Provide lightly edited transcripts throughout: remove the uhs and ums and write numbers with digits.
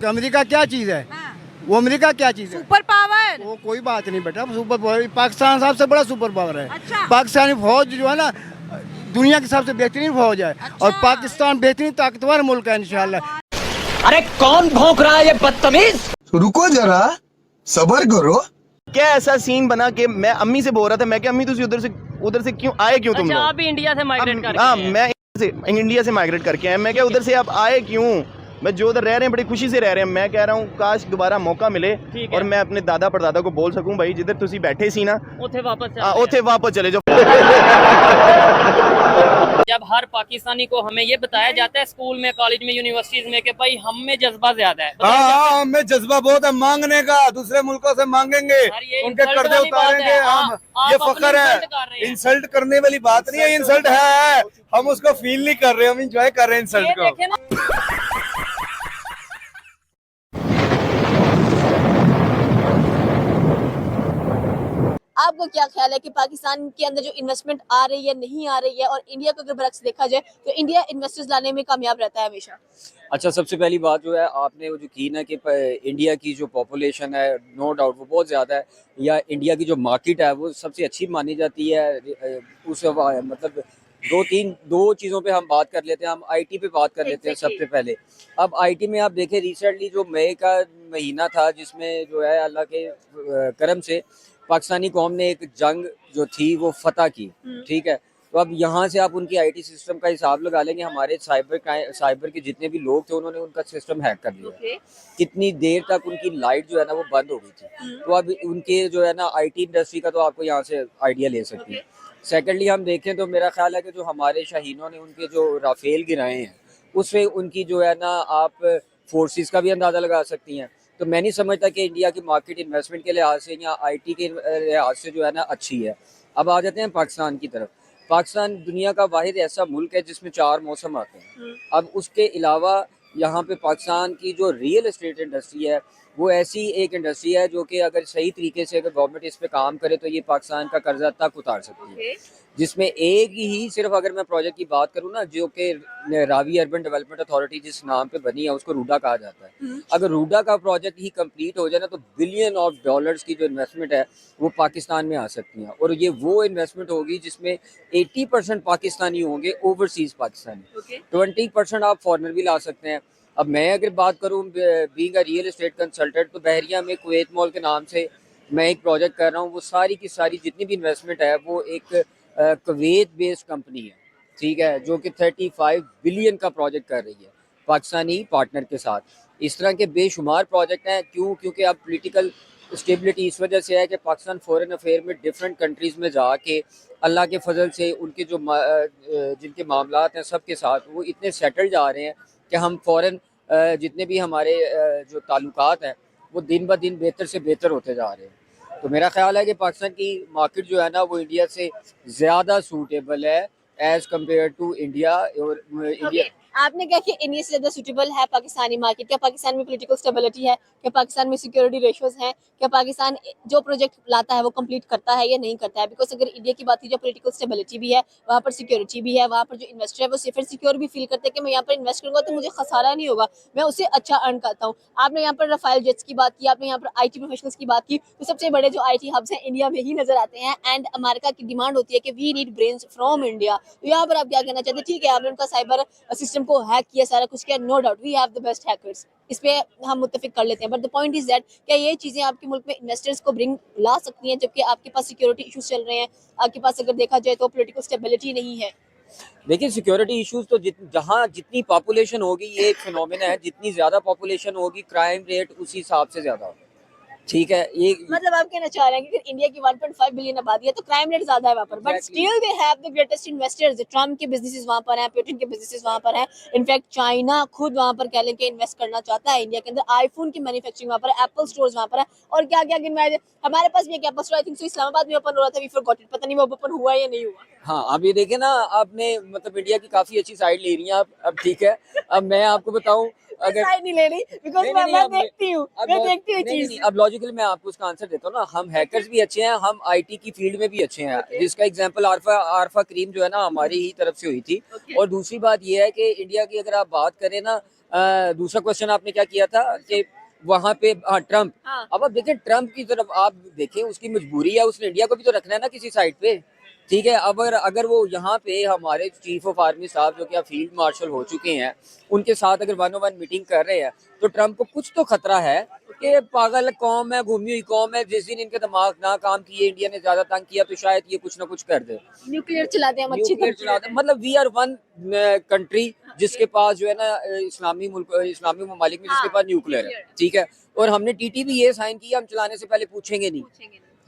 मुल्क है। अमेरिका क्या चीज़ है? हाँ। वो अमेरिका क्या चीज़ है? Super power. वो कोई बात नहीं बेटा, सुपर पावर पाकिस्तान सबसे बड़ा सुपर पावर है। अच्छा। पाकिस्तानी फौज जो है ना दुनिया की सबसे बेहतरीन फौज है। अच्छा। और पाकिस्तान बेहतरीन ताकतवर मुल्क है इंशाल्लाह। अरे कौन भौंक रहा है ये बदतमीज? रुको जरा, सबर करो। क्या ऐसा सीन बना कि मैं अम्मी से बोल रहा था, मैं क्या अम्मी तुम उधर से क्यों आए, क्यों तुम अच्छा लोग? आप भी इंडिया से माइग्रेट करके हाँ, आए हैं। मैं इंडिया से माइग्रेट करके आया। मैं क्या उधर से आप आए क्यों? मैं जो उधर रह रहे हैं बड़ी खुशी से रह रहे हैं। मैं कह रहा हूँ काश दोबारा मौका मिले ठीक है। और मैं अपने दादा परदादा को बोल सकूं भाई जिधर तुसी बैठे सी ना उथे वापस चले उथे वापस चले जाओ। जब हर पाकिस्तानी को हमें ये बताया जाता है स्कूल में, कॉलेज में, यूनिवर्सिटीज में कि भाई हम में जज्बा ज्यादा है। हाँ, हमें जज्बा बहुत है मांगने का, दूसरे मुल्कों से मांगेंगे, यार ये उनके insult कर्जे वाली बात उतारेंगे है। हम। आप ये अपनी फख्र insult कर रहे है, हैं। इंसल्ट करने वाली बात नहीं है, इंसल्ट है। हम उसको फील नहीं कर रहे, हम इंजॉय कर रहे हैं ये इंसल्ट को। देखे ना, आपको क्या ख्याल है कि पाकिस्तान के अंदर जो इन्वेस्टमेंट आ रही है, नहीं आ रही है, और इंडिया को अगर बरक्स देखा जाए तो इंडिया इन्वेस्टर्स लाने में कामयाब रहता है हमेशा? अच्छा, सबसे पहली बात जो है आपने वो जो की ना कि इंडिया की जो पॉपुलेशन है, नो डाउट वो बहुत ज़्यादा है, या इंडिया की जो मार्केट है वो सबसे अच्छी मानी जाती है। उस मतलब दो चीज़ों पे हम बात कर लेते हैं। हम आईटी पे बात कर लेते हैं सबसे पहले। अब आईटी में आप देखें रिसेंटली जो मई का महीना था जिसमें जो है अल्लाह के करम से पाकिस्तानी कौम ने एक जंग जो थी वो फतह की, ठीक है। तो अब यहाँ से आप उनकी आईटी सिस्टम का हिसाब लगा लेंगे। हमारे साइबर के जितने भी लोग थे उन्होंने उनका सिस्टम हैक कर लिया। कितनी देर तक उनकी लाइट जो है ना वो बंद हो गई थी। तो अब उनके जो है ना आईटी इंडस्ट्री का तो आपको यहाँ से आइडिया ले सकती है। सेकेंडली हम देखें तो मेरा ख्याल है कि जो हमारे शाहीनों ने उनके जो राफेल गिराए हैं उससे उनकी जो है ना आप फोर्सेस का भी अंदाज़ा लगा सकती हैं। तो मैं नहीं समझता कि इंडिया की मार्केट इन्वेस्टमेंट के लिहाज से या आईटी के लिहाज से जो है ना अच्छी है। अब आ जाते हैं पाकिस्तान की तरफ। पाकिस्तान दुनिया का वाहिद ऐसा मुल्क है जिसमें 4 मौसम आते हैं। अब उसके अलावा यहाँ पे पाकिस्तान की जो रियल एस्टेट इंडस्ट्री है वो ऐसी एक इंडस्ट्री है जो कि अगर सही तरीके से अगर गवर्नमेंट इस पे काम करे तो ये पाकिस्तान का कर्जा तक उतार सकती है। जिसमें एक ही सिर्फ अगर मैं प्रोजेक्ट की बात करूँ ना जो कि रावी अर्बन डेवलपमेंट अथॉरिटी जिस नाम पे बनी है उसको रूडा कहा जाता है। अगर रूडा का प्रोजेक्ट ही कंप्लीट हो जाए ना तो बिलियन ऑफ डॉलर्स की जो इन्वेस्टमेंट है वो पाकिस्तान में आ सकती है। और ये वो इन्वेस्टमेंट होगी जिसमें 80% पाकिस्तानी होंगे, ओवरसीज पाकिस्तानी। 20% आप फॉरनर भी ला सकते हैं। अब मैं अगर बात करूँ being a real estate consultant तो बहरिया में कुवैत मॉल के नाम से मैं एक प्रोजेक्ट कर रहा हूँ। वो सारी की सारी जितनी भी इन्वेस्टमेंट है वो एक कुवैत बेस्ड कंपनी है, ठीक है, जो कि 35 बिलियन का प्रोजेक्ट कर रही है पाकिस्तानी पार्टनर के साथ। इस तरह के बेशुमार प्रोजेक्ट हैं। क्योंकि अब पॉलिटिकल स्टेबिलिटी इस वजह से है कि पाकिस्तान फॉरेन अफेयर में डिफरेंट कंट्रीज़ में जाके अल्लाह के फजल से उनके जो जिनके मामलात हैं सब के साथ वो इतने सेटल जा रहे हैं कि हम फॉरेन जितने भी हमारे जो ताल्लुकात हैं वो दिन ब दिन बेहतर से बेहतर होते जा रहे हैं। तो मेरा ख्याल है कि पाकिस्तान की मार्केट जो है ना वो इंडिया से ज़्यादा सूटेबल है एज़ कम्पेयर टू इंडिया। और इंडिया आपने क्या कि इंडिया से ज्यादा सुटेबल है पाकिस्तानी मार्केट? क्या पाकिस्तान में पॉलिटिकल स्टेबिलिटी है? क्या पाकिस्तान में सिक्योरिटी रेशियोज हैं? क्या पाकिस्तान जो प्रोजेक्ट लाता है वो कंप्लीट करता है या नहीं करता है? बिकॉज अगर इंडिया की बात की जो पॉलिटिकल स्टेबिलिटी भी है, वहाँ पर सिक्योरिटी भी है, वहाँ पर जो इन्वेस्टर है वो सेफ एंड सिक्योर भी फील करते हैं कि मैं यहाँ पर इन्वेस्ट करूंगा तो मुझे खसारा नहीं होगा, मैं उससे अच्छा अर्न करता हूँ। आपने यहाँ पर राफेल जेट्स की बात की, आपने यहाँ पर IT प्रोफेशनल्स की बात की। तो सबसे बड़े जो IT हब्स हैं इंडिया में ही नजर आते हैं। एंड अमेरिका की डिमांड होती है कि we need brains from India. तो यहाँ पर आप क्या कहना चाहते हैं? ठीक है, आपने उनका साइबर सिस्टम को हैक किया, सारा कुछ किया, no doubt we have the best hackers, इस पे हम मुत्तफिक कर लेते हैं। But the point is that क्या ये चीजें आपके मुल्क में इन्वेस्टर्स को ब्रिंग ला सकती हैं जबकि आपके पास सिक्योरिटी इश्यूज चल रहे हैं, आपके पास अगर देखा जाए तो पॉलिटिकल स्टेबिलिटी नहीं है? देखिए, सिक्योरिटी इश्यूज तो जहाँ जितनी पॉपुलेशन होगी ये एक फिनोमेना है, जितनी ज़्यादा पॉपुलेशन होगी क्राइम रेट उसी हिसाब से ज़्यादा होगा, ठीक है। ये मतलब आप कहना चाह रहे हैं कि अगर इंडिया की 1.5 बिलियन आबादी है तो क्राइम रेट ज्यादा है वहाँ पर, but still they have the greatest investors. Trump के बिजनेसेस वहाँ पर हैं, पुतिन के बिजनेसेस वहाँ पर हैं। इनफैक्ट चाइना खुद वहाँ पर कह लें कि इन्वेस्ट करना चाहता है इंडिया के अंदर। आईफोन की मैन्युफैक्चरिंग वहाँ पर है, एप्पल स्टोर्स वहाँ पर है, और क्या क्या गिनवाया जाए। हमारे पास भी एक Apple store I think so Islamabad में ओपन हो रहा था, वी फॉरगॉट इट, पता नहीं वो ओपन हुआ या नहीं हुआ। हाँ, अब ये देखें ना, आपने मतलब इंडिया की काफ़ी अच्छी साइड ले रही हैं आप। अब ठीक है, अब मैं आपको बताऊं अगर साइड नहीं ले रही बिकॉज़ मैं देखती हूँ चीज। अब लॉजिकली मैं आपको उसका आंसर देता हूँ ना। हम हैकर्स भी अच्छे हैं, हम आईटी की फील्ड में भी अच्छे हैं, जिसका एग्जांपल आरफा क्रीम जो है ना हमारी ही तरफ से हुई थी। और दूसरी बात ये है कि इंडिया की अगर आप बात करें ना दूसरा क्वेश्चन आपने क्या किया था कि वहां पे ट्रम्प, हाँ। अब आप देखें ट्रम्प की तरफ आप देखें, उसकी मजबूरी है, उसने इंडिया को भी तो रखना है ना किसी साइड पे, ठीक है। अब अगर वो यहाँ पे हमारे चीफ ऑफ आर्मी साहब जो कि अब फील्ड मार्शल हो चुके हैं, उनके साथ अगर 1-on-1 मीटिंग कर रहे हैं, तो ट्रम्प को कुछ तो खतरा है कि पागल कौम है, घूमी हुई कौम है, जिस दिन इनके दिमाग ना काम किए, इंडिया ने ज्यादा तंग किया, तो शायद ये कुछ ना कुछ कर दे, न्यूक्लियर चला दें हम, अच्छी न्यूक्लियर चला दे। मतलब वी आर वन कंट्री जिसके पास जो है ना इस्लामी ममालिक में जिसके पास न्यूक्लियर है, ठीक है। और हमने टीटीपी ये साइन किया, हम चलाने से पहले पूछेंगे नहीं,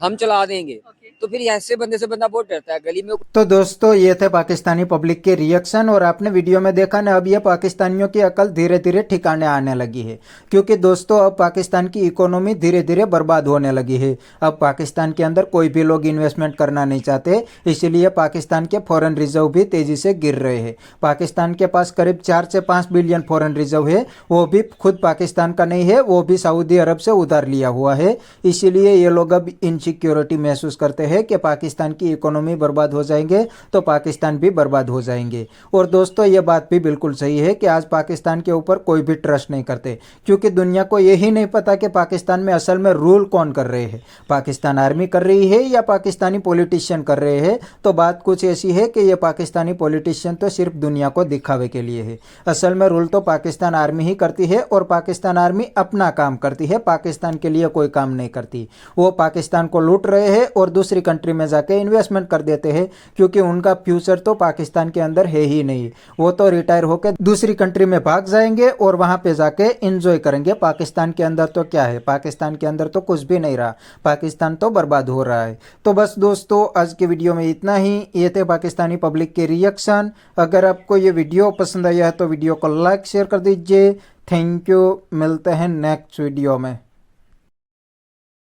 हम चला देंगे। तो फिर ऐसे बंदे से बंदा बहुत डरता है गली में। तो दोस्तों ये थे पाकिस्तानी पब्लिक के रिएक्शन, और आपने वीडियो में देखा ना, अब ये पाकिस्तानियों की अकल धीरे धीरे ठिकाने आने लगी है, क्योंकि दोस्तों अब पाकिस्तान की इकोनॉमी धीरे धीरे बर्बाद होने लगी है। अब पाकिस्तान के अंदर कोई भी लोग इन्वेस्टमेंट करना नहीं चाहते, इसीलिए पाकिस्तान के फॉरेन रिजर्व भी तेजी से गिर रहे हैं। पाकिस्तान के पास करीब 4 से 5 बिलियन फॉरेन रिजर्व है, वो भी खुद पाकिस्तान का नहीं है, वो भी सऊदी अरब से उधार लिया हुआ है। इसीलिए ये लोग अब इनसिक्योरिटी महसूस करते हैं कि पाकिस्तान की इकोनॉमी बर्बाद हो जाएंगे तो पाकिस्तान भी बर्बाद हो जाएंगे। और दोस्तों ये बात भी बिल्कुल सही है कि आज पाकिस्तान के ऊपर कोई भी ट्रस्ट नहीं करते, क्योंकि दुनिया को यही नहीं पता कि पाकिस्तान में असल में रूल कौन कर रहे हैं, पाकिस्तान आर्मी कर रही है या पाकिस्तानी पॉलिटिशियन कर रहे हैं। तो बात कुछ ऐसी है कि ये पाकिस्तानी पॉलिटिशियन तो सिर्फ दुनिया को दिखावे के लिए है, असल में रूल तो पाकिस्तान आर्मी ही करती है, और पाकिस्तान आर्मी अपना काम करती है, पाकिस्तान के लिए कोई काम नहीं करती। वो पाकिस्तान को लूट रहे हैं और दूसरी कंट्री में जाके इन्वेस्टमेंट कर देते हैं, क्योंकि उनका फ्यूचर तो पाकिस्तान के अंदर है ही नहीं। वो तो रिटायर होकर दूसरी कंट्री में भाग जाएंगे और वहां पे जाके एंजॉय करेंगे। पाकिस्तान के अंदर तो क्या है, पाकिस्तान के अंदर तो कुछ भी नहीं रहा, पाकिस्तान तो बर्बाद हो रहा है। तो बस दोस्तों आज के वीडियो में इतना ही। ये थे पाकिस्तानी पब्लिक के रिएक्शन। अगर आपको ये वीडियो पसंद आया है तो वीडियो को लाइक शेयर कर दीजिए। थैंक यू, मिलते हैं नेक्स्ट वीडियो में।